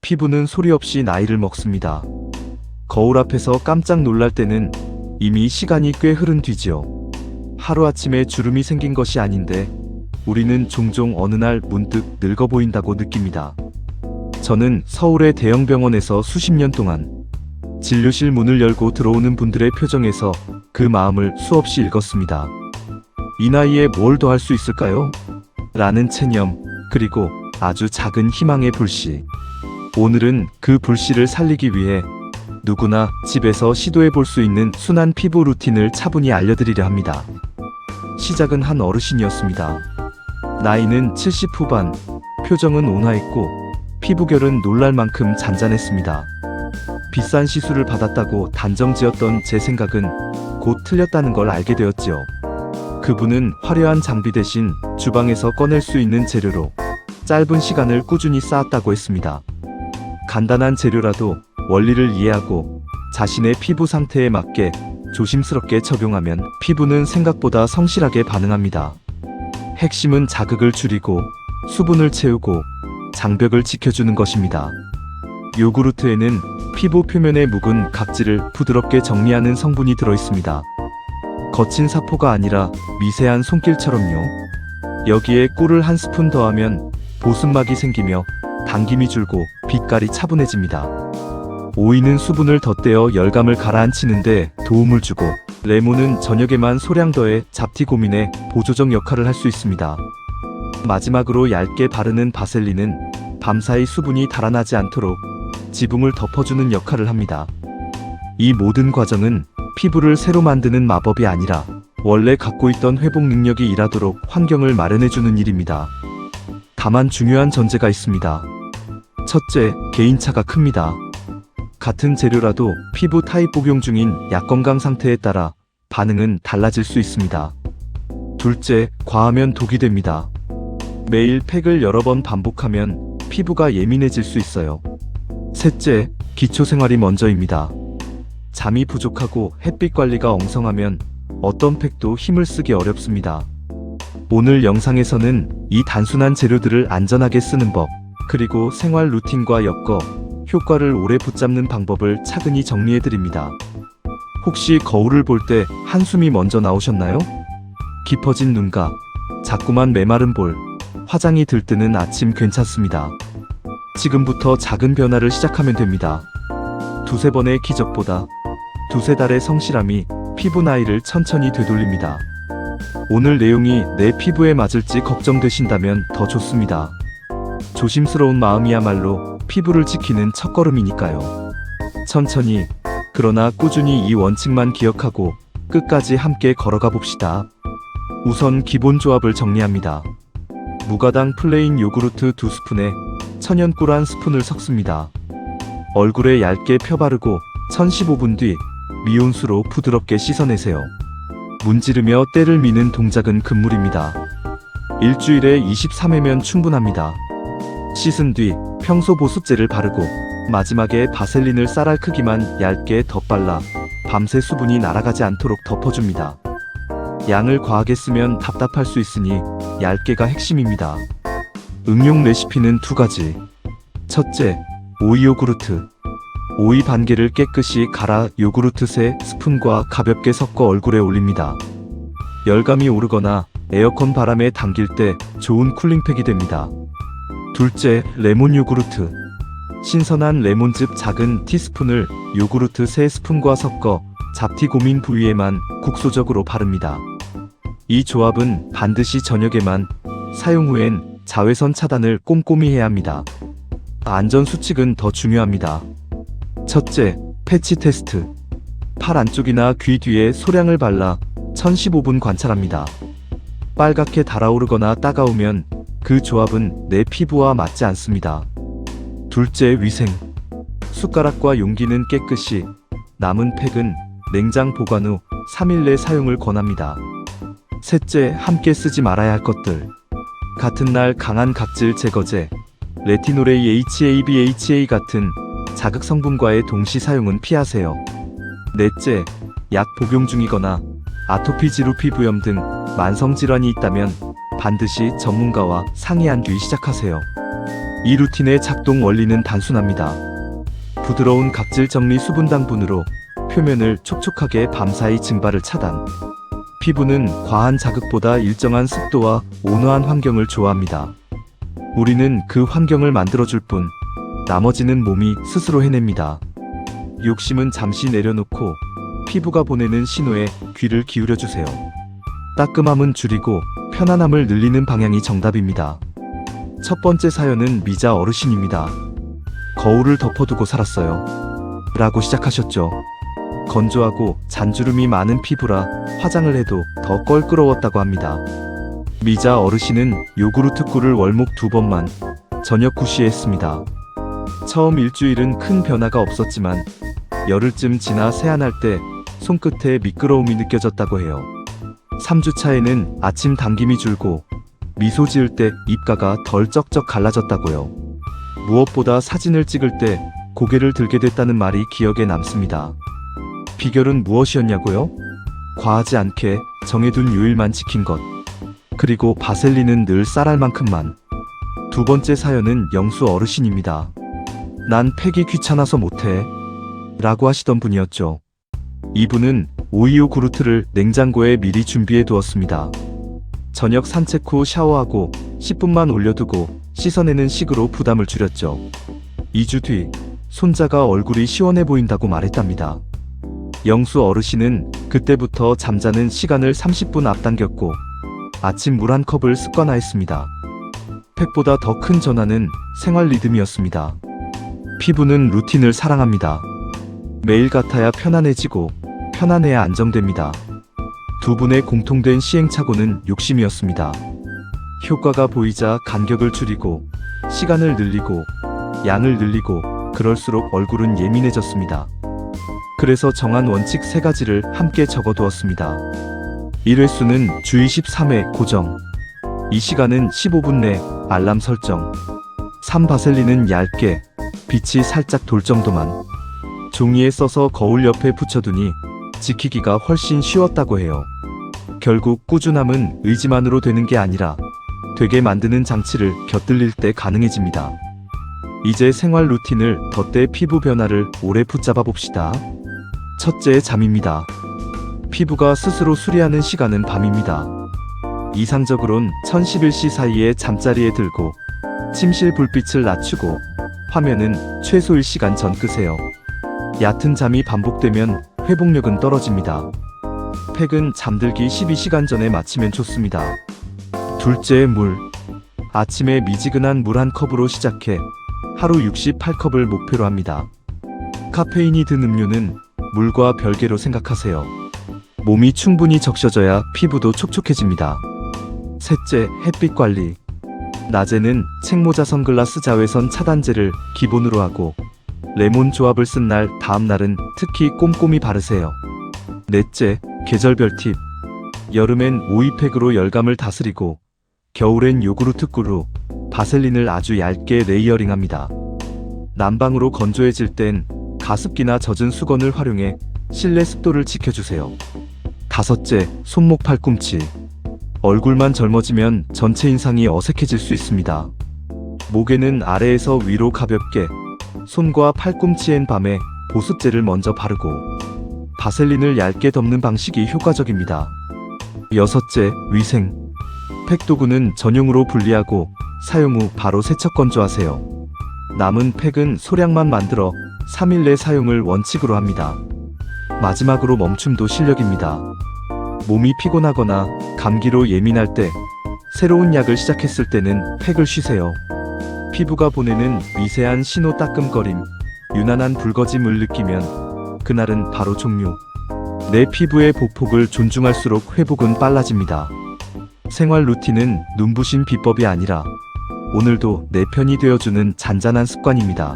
피부는 소리 없이 나이를 먹습니다. 거울 앞에서 깜짝 놀랄 때는 이미 시간이 꽤 흐른 뒤지요. 하루아침에 주름이 생긴 것이 아닌데 우리는 종종 어느 날 문득 늙어 보인다고 느낍니다. 저는 서울의 대형 병원에서 수십 년 동안 진료실 문을 열고 들어오는 분들의 표정에서 그 마음을 수없이 읽었습니다. 이 나이에 뭘 더 할 수 있을까요? 라는 체념, 그리고 아주 작은 희망의 불씨. 오늘은 그 불씨를 살리기 위해 누구나 집에서 시도해 볼 수 있는 순한 피부 루틴을 차분히 알려드리려 합니다. 시작은 한 어르신이었습니다. 나이는 70 후반, 표정은 온화했고 피부결은 놀랄 만큼 잔잔했습니다. 비싼 시술을 받았다고 단정지었던 제 생각은 곧 틀렸다는 걸 알게 되었지요. 그분은 화려한 장비 대신 주방에서 꺼낼 수 있는 재료로 짧은 시간을 꾸준히 쌓았다고 했습니다. 간단한 재료라도 원리를 이해하고 자신의 피부 상태에 맞게 조심스럽게 적용하면 피부는 생각보다 성실하게 반응합니다. 핵심은 자극을 줄이고 수분을 채우고 장벽을 지켜주는 것입니다. 요구르트에는 피부 표면의 묵은 각질을 부드럽게 정리하는 성분이 들어있습니다. 거친 사포가 아니라 미세한 손길처럼요. 여기에 꿀을 한 스푼 더하면 보습막이 생기며 당김이 줄고 빛깔이 차분해집니다. 오이는 수분을 덧대어 열감을 가라앉히는데 도움을 주고, 레몬은 저녁에만 소량 더해 잡티 고민에 보조적 역할을 할 수 있습니다. 마지막으로 얇게 바르는 바셀린은 밤사이 수분이 달아나지 않도록 지붕을 덮어주는 역할을 합니다. 이 모든 과정은 피부를 새로 만드는 마법이 아니라 원래 갖고 있던 회복 능력이 일하도록 환경을 마련해주는 일입니다. 다만 중요한 전제가 있습니다. 첫째, 개인차가 큽니다. 같은 재료라도 피부 타입 복용 중인 약 건강 상태에 따라 반응은 달라질 수 있습니다. 둘째, 과하면 독이 됩니다. 매일 팩을 여러 번 반복하면 피부가 예민해질 수 있어요. 셋째, 기초 생활이 먼저입니다. 잠이 부족하고 햇빛 관리가 엉성하면 어떤 팩도 힘을 쓰기 어렵습니다. 오늘 영상에서는 이 단순한 재료들을 안전하게 쓰는 법, 그리고 생활 루틴과 엮어 효과를 오래 붙잡는 방법을 차근히 정리해드립니다. 혹시 거울을 볼 때 한숨이 먼저 나오셨나요? 깊어진 눈가, 자꾸만 메마른 볼, 화장이 들뜨는 아침 괜찮습니다. 지금부터 작은 변화를 시작하면 됩니다. 두세 번의 기적보다 두세 달의 성실함이 피부 나이를 천천히 되돌립니다. 오늘 내용이 내 피부에 맞을지 걱정되신다면 더 좋습니다. 조심스러운 마음이야말로 피부를 지키는 첫걸음이니까요. 천천히, 그러나 꾸준히 이 원칙만 기억하고 끝까지 함께 걸어가 봅시다. 우선 기본 조합을 정리합니다. 무가당 플레인 요구르트 2스푼에 천연 꿀 1스푼을 섞습니다. 얼굴에 얇게 펴바르고 1015분 뒤 미온수로 부드럽게 씻어내세요. 문지르며 때를 미는 동작은 금물입니다. 일주일에 23회면 충분합니다. 씻은 뒤 평소 보습제를 바르고 마지막에 바셀린을 쌀알 크기만 얇게 덧발라 밤새 수분이 날아가지 않도록 덮어줍니다. 양을 과하게 쓰면 답답할 수 있으니 얇게가 핵심입니다. 응용 레시피는 2가지. 첫째, 오이 요구르트. 오이 반 개를 깨끗이 갈아 요구르트 3스푼과 가볍게 섞어 얼굴에 올립니다. 열감이 오르거나 에어컨 바람에 당길 때 좋은 쿨링팩이 됩니다. 둘째, 레몬 요구르트. 신선한 레몬즙 작은 티스푼을 요구르트 3스푼과 섞어 잡티 고민 부위에만 국소적으로 바릅니다. 이 조합은 반드시 저녁에만, 사용 후엔 자외선 차단을 꼼꼼히 해야 합니다. 안전 수칙은 더 중요합니다. 첫째, 패치 테스트. 팔 안쪽이나 귀 뒤에 소량을 발라 1015분 관찰합니다. 빨갛게 달아오르거나 따가우면 그 조합은 내 피부와 맞지 않습니다. 둘째, 위생. 숟가락과 용기는 깨끗이, 남은 팩은 냉장 보관 후 3일 내 사용을 권합니다. 셋째, 함께 쓰지 말아야 할 것들. 같은 날 강한 각질 제거제, 레티놀의 HA/BHA 같은 자극 성분과의 동시 사용은 피하세요. 넷째, 약 복용 중이거나 아토피 지루 피부염 등 만성 질환이 있다면 반드시 전문가와 상의한 뒤 시작하세요. 이 루틴의 작동 원리는 단순합니다. 부드러운 각질 정리 수분 당분으로 표면을 촉촉하게 밤사이 증발을 차단. 피부는 과한 자극보다 일정한 습도와 온화한 환경을 좋아합니다. 우리는 그 환경을 만들어줄 뿐 나머지는 몸이 스스로 해냅니다. 욕심은 잠시 내려놓고 피부가 보내는 신호에 귀를 기울여주세요. 따끔함은 줄이고 편안함을 늘리는 방향이 정답입니다. 첫 번째 사연은 미자 어르신입니다. 거울을 덮어두고 살았어요. 라고 시작하셨죠. 건조하고 잔주름이 많은 피부라 화장을 해도 더 껄끄러웠다고 합니다. 미자 어르신은 요구르트 꿀을 월목 2번만 저녁 9시에 했습니다. 처음 일주일은 큰 변화가 없었지만 열흘쯤 지나 세안할 때 손끝에 미끄러움이 느껴졌다고 해요. 3주 차에는 아침 당김이 줄고 미소 지을 때 입가가 덜 쩍쩍 갈라졌다고요. 무엇보다 사진을 찍을 때 고개를 들게 됐다는 말이 기억에 남습니다. 비결은 무엇이었냐고요? 과하지 않게 정해둔 요일만 지킨 것. 그리고 바셀린은 늘 쌀알 만큼만. 두 번째 사연은 영수 어르신입니다. 난 팩이 귀찮아서 못해. 라고 하시던 분이었죠. 이분은 오이오 구르트를 냉장고에 미리 준비해 두었습니다. 저녁 산책 후 샤워하고 10분만 올려두고 씻어내는 식으로 부담을 줄였죠. 2주 뒤 손자가 얼굴이 시원해 보인다고 말했답니다. 영수 어르신은 그때부터 잠자는 시간을 30분 앞당겼고 아침 물 한 컵을 습관화했습니다. 팩보다 더 큰 전환은 생활 리듬이었습니다. 피부는 루틴을 사랑합니다. 매일 같아야 편안해지고 편안해야 안정됩니다. 두 분의 공통된 시행착오는 욕심이었습니다. 효과가 보이자 간격을 줄이고 시간을 늘리고 양을 늘리고 그럴수록 얼굴은 예민해졌습니다. 그래서 정한 원칙 3가지를 함께 적어두었습니다. 1횟수는 주 23회 고정. 이 시간은 15분 내 알람 설정. 3 바셀린은 얇게 빛이 살짝 돌 정도만. 종이에 써서 거울 옆에 붙여두니 지키기가 훨씬 쉬웠다고 해요. 결국 꾸준함은 의지만으로 되는 게 아니라 되게 만드는 장치를 곁들일 때 가능해집니다. 이제 생활 루틴을 덧대 피부 변화를 오래 붙잡아 봅시다. 첫째, 잠입니다. 피부가 스스로 수리하는 시간은 밤입니다. 이상적으론 1011시 사이에 잠자리에 들고 침실 불빛을 낮추고 화면은 최소 1시간 전 끄세요. 얕은 잠이 반복되면 회복력은 떨어집니다. 팩은 잠들기 12시간 전에 마치면 좋습니다. 둘째, 물. 아침에 미지근한 물 한 컵으로 시작해 하루 68컵을 목표로 합니다. 카페인이 든 음료는 물과 별개로 생각하세요. 몸이 충분히 적셔져야 피부도 촉촉해집니다. 셋째, 햇빛 관리. 낮에는 책모자 선글라스 자외선 차단제를 기본으로 하고 레몬 조합을 쓴 날 다음 날은 특히 꼼꼼히 바르세요. 넷째, 계절별 팁. 여름엔 오이팩으로 열감을 다스리고 겨울엔 요구르트 꿀로 바셀린을 아주 얇게 레이어링합니다. 난방으로 건조해질 땐 가습기나 젖은 수건을 활용해 실내 습도를 지켜주세요. 다섯째, 손목 팔꿈치. 얼굴만 젊어지면 전체 인상이 어색해질 수 있습니다. 목에는 아래에서 위로 가볍게, 손과 팔꿈치엔 밤에 보습제를 먼저 바르고 바셀린을 얇게 덮는 방식이 효과적입니다. 여섯째, 위생. 팩 도구는 전용으로 분리하고 사용 후 바로 세척 건조하세요. 남은 팩은 소량만 만들어 3일 내 사용을 원칙으로 합니다. 마지막으로 멈춤도 실력입니다. 몸이 피곤하거나 감기로 예민할 때, 새로운 약을 시작했을 때는 팩을 쉬세요. 피부가 보내는 미세한 신호 따끔거림, 유난한 붉어짐을 느끼면 그날은 바로 종료. 내 피부의 보폭을 존중할수록 회복은 빨라집니다. 생활 루틴은 눈부신 비법이 아니라 오늘도 내 편이 되어주는 잔잔한 습관입니다.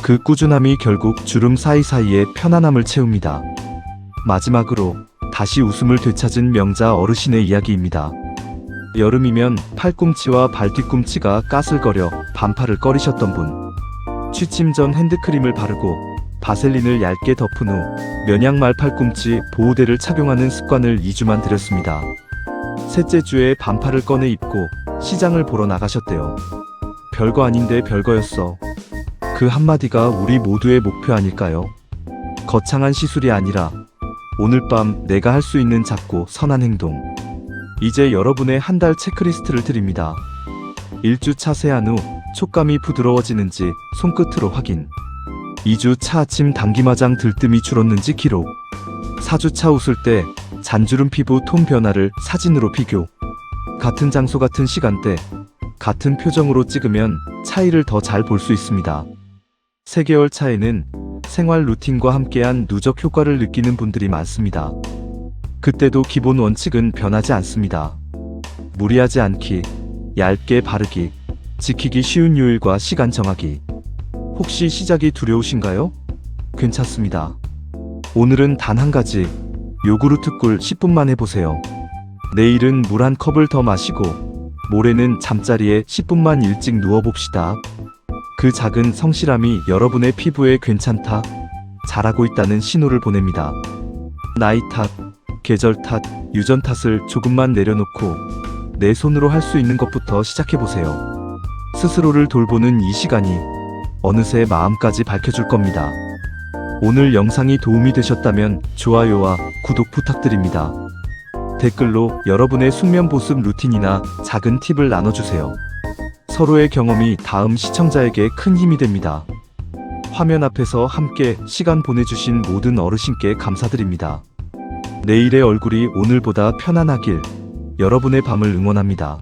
그 꾸준함이 결국 주름 사이사이에 편안함을 채웁니다. 마지막으로 다시 웃음을 되찾은 명자 어르신의 이야기입니다. 여름이면 팔꿈치와 발뒤꿈치가 까슬거려 반팔을 꺼리셨던 분. 취침 전 핸드크림을 바르고 바셀린을 얇게 덮은 후 면양말 팔꿈치 보호대를 착용하는 습관을 2주만 들였습니다. 셋째 주에 반팔을 꺼내 입고 시장을 보러 나가셨대요. 별거 아닌데 별거였어. 그 한마디가 우리 모두의 목표 아닐까요? 거창한 시술이 아니라 오늘 밤 내가 할 수 있는 작고 선한 행동. 이제 여러분의 한 달 체크리스트를 드립니다. 1주차 세안 후 촉감이 부드러워지는지 손끝으로 확인. 2주차 아침 당김화장 들뜸이 줄었는지 기록. 4주차 웃을 때 잔주름 피부 톤 변화를 사진으로 비교. 같은 장소 같은 시간대 같은 표정으로 찍으면 차이를 더 잘 볼 수 있습니다. 3개월 차에는 생활 루틴과 함께한 누적 효과를 느끼는 분들이 많습니다. 그때도 기본 원칙은 변하지 않습니다. 무리하지 않기, 얇게 바르기, 지키기 쉬운 요일과 시간 정하기. 혹시 시작이 두려우신가요? 괜찮습니다. 오늘은 단 한 가지, 요구르트 꿀 10분만 해보세요. 내일은 물 한 컵을 더 마시고, 모레는 잠자리에 10분만 일찍 누워봅시다. 그 작은 성실함이 여러분의 피부에 괜찮다, 잘하고 있다는 신호를 보냅니다. 나이 탓, 계절 탓, 유전 탓을 조금만 내려놓고 내 손으로 할 수 있는 것부터 시작해보세요. 스스로를 돌보는 이 시간이 어느새 마음까지 밝혀줄 겁니다. 오늘 영상이 도움이 되셨다면 좋아요와 구독 부탁드립니다. 댓글로 여러분의 숙면 보습 루틴이나 작은 팁을 나눠주세요. 서로의 경험이 다음 시청자에게 큰 힘이 됩니다. 화면 앞에서 함께 시간 보내주신 모든 어르신께 감사드립니다. 내일의 얼굴이 오늘보다 편안하길, 여러분의 밤을 응원합니다.